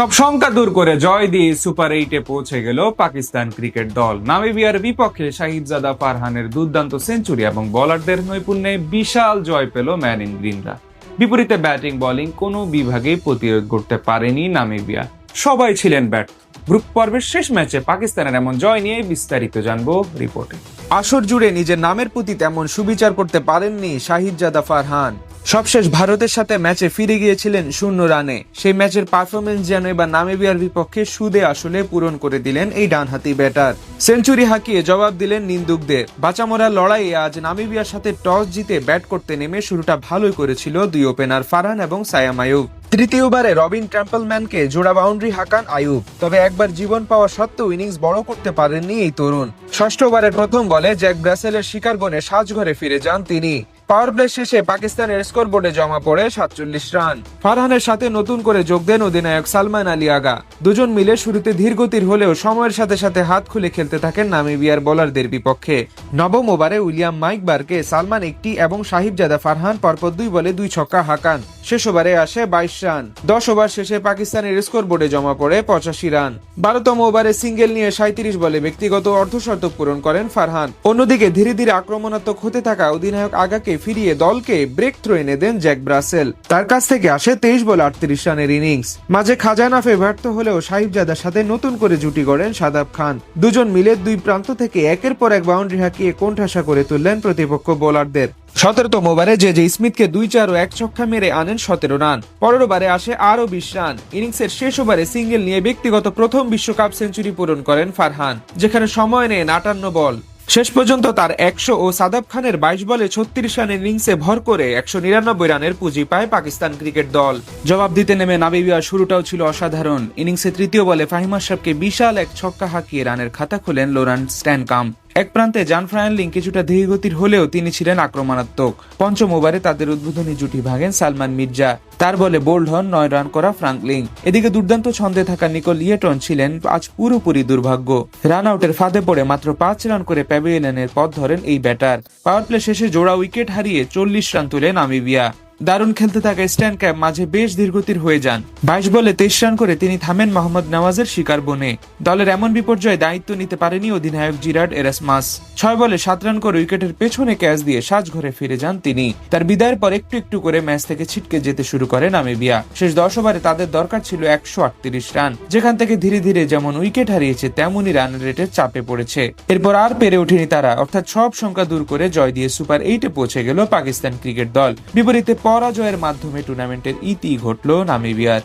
সব শঙ্কা দূর করে জয় দিয়ে সুপার 8-এ পৌঁছে গেল পাকিস্তান ক্রিকেট দল। নামিবিয়ার বিপক্ষে শাহিদজাদা ফারহানের দুর্দান্ত সেঞ্চুরি এবং বোলারদের নৈপুণ্যে বিশাল জয় পেল ম্যান ইন গ্রিনরা। বিপরীতে ব্যাটিং বোলিং কোনো বিভাগেই প্রতিরোধ করতে পারেনি নামিবিয়া, সবাই ছিলেন ব্যর্থ। গ্রুপ পর্বের শেষ ম্যাচে পাকিস্তানের এমন জয় নিয়ে বিস্তারিত জানবো রিপোর্টে। আসর জুড়ে নিজের নামের প্রতি তেমন সুবিচার করতে পারেননি শাহিদজাদা ফারহান। সবশেষ ভারতের সাথে ম্যাচে ফিরে গিয়েছিলেন 0 রানে। সেই ম্যাচের পারফরমেন্স যেন এবার নামিবিয়ার বিপক্ষে সুদে আসলে পূরণ করে দিলেন এই ডানহাতি ব্যাটার। সেঞ্চুরি হাঁকিয়ে জবাব দিলেন নিন্দুকদের। বাঁচামরার লড়াইয়ে আজ নামিবিয়ার সাথে টস জিতে ব্যাট করতে নেমে শুরুটা ভালোই করেছিল দুই ওপেনার ফারহান এবং সায়াম আয়ুব। তৃতীয়বারে রবিন ট্যাম্পলম্যানকে জোড়া বাউন্ডারি হাঁকান আয়ুব, তবে একবার জীবন পাওয়া সত্ত্বেও ইনিংস বড় করতে পারেননি এই তরুণ। ষষ্ঠ ওভারের প্রথম বলে জ্যাক ব্রাসেলের শিকার বনে সাজঘরে ফিরে যান তিনি। পাওয়ার প্লে শেষে পাকিস্তানের স্কোরবোর্ডে জমা পড়ে 47 রান। ফারহানের সাথে নতুন করে যোগ দেন অধিনায়ক সালমান আলী আগা। দুজন মিলে শুরুতে ধীরগতির হলেও সময়ের সাথে সাথে হাত খুলে খেলতে থাকেন নামিবিয়ার বোলারদের বিপক্ষে। নবম ওভারে উইলিয়াম মাইকবারকে সালমান একটি এবং শাহিদজাদা ফারহান পরপর 2 বলে 2 ছক্কা হাঁকান। শেষ ওভারে আসে 22 রান। 10 ওভার শেষে পাকিস্তানের স্কোরবোর্ডে জমা পড়ে 85 রান। 12তম ওভারে সিঙ্গেল নিয়ে 37 বলে ব্যক্তিগত অর্ধশতক পূরণ করেন ফারহান। অন্যদিকে ধীরে ধীরে আক্রমণাত্মক হতে থাকা অধিনায়ক আগাকে ফিরিয়ে দলকে ব্রেক থ্রো এনে দেন জ্যাক ব্রাসেল। তার কাছ থেকে আসে 23 বলে 38 রানের ইনিংস। মাঝে খাজানাফে ব্যর্থ হলেও শাহিদজাদার সাথে নতুন করে জুটি গড়েন শাদাব খান। দুজন মিলে দুই প্রান্ত থেকে একের পর এক বাউন্ডারি হাঁকিয়ে কোণঠাসা করে তুললেন প্রতিপক্ষ বোলারদের। 17তম ওভারে জে স্মিথকে 2-4 ও 1 ছক্কা মেরে আনেন 17 রান। পরের ওভারে আসে আরো 20 রান। ইনিংসের শেষ ওভারে সিঙ্গেল নিয়ে ব্যক্তিগত প্রথম বিশ্বকাপ সেঞ্চুরি পূরণ করেন ফারহান, যেখানে সময় নেন 58 বল। শেষ পর্যন্ত তার 100 ও সাদাব খানের 22 বলে 36 রানের ইনিংসে ভর করে 199 রানের পুঁজি পায় পাকিস্তান ক্রিকেট দল। জবাব দিতে নেমে নামিবিয়ার শুরুটাও ছিল অসাধারণ। ইনিংসে তৃতীয় বলে ফাহিম আশরাফকে বিশাল 1 ছক্কা হাঁকিয়ে রানের খাতা খোলেন লোরান স্ট্যানকাম্প। এক প্রান্তে জান ফ্রায়ানলিং কিছুটা ধীরগতির হলেও তিনি ছিলেন আক্রমণাত্মক। পঞ্চম ওভারে তাদের উদ্বোধনী জুটি ভাঙেন সালমান মির্জা। তার বলে বোল্ড হন 9 রান করা ফ্রাঙ্কলিন। এদিকে দুর্দান্ত ছন্দে থাকা নিকোল লিয়েটন ছিলেন আজ পুরোপুরি দুর্ভাগ্য। রান আউটের ফাঁদে পড়ে মাত্র 5 রান করে প্যাভিলিয়নের পথ ধরেন এই ব্যাটার। পাওয়ার প্লে শেষে জোড়া উইকেট হারিয়ে 40 রান তুলে নামিবিয়া। দারুণ খেলতে থাকা স্ট্যানক্যাম্প মাঝে বেশ ধীরগতির হয়ে যান। 22 বলে 23 রান করে তিনি থামেন মোহাম্মদ নওয়াজের শিকার বনে। দলের এমন বিপর্যয়ে দায়িত্ব নিতে পারেনি অধিনায়ক জিরার্ড এরাসমাস। 6 বলে 7 রান করে উইকেটের পেছনে ক্যাচ দিয়ে সাজঘরে ফিরে যান তিনি। তার বিদায়ের পর একটু একটু করে ম্যাচ থেকে ছিটকে যেতে শুরু করে নামিবিয়া। শেষ 10 ওভারে তাদের দরকার ছিল 138 রান, যেখান থেকে ধীরে ধীরে যেমন উইকেট হারিয়েছে তেমনই রান রেটের চাপে পড়েছে। এরপর আর পেরে ওঠেনি তারা, অর্থাৎ সব শঙ্কা দূর করে জয় দিয়ে সুপার 8-এ পৌঁছে গেল পাকিস্তান ক্রিকেট দল। বিপরীতে পরাজয়ের মাধ্যমে টুর্নামেন্টের ইতি ঘটল নামিবিয়ার।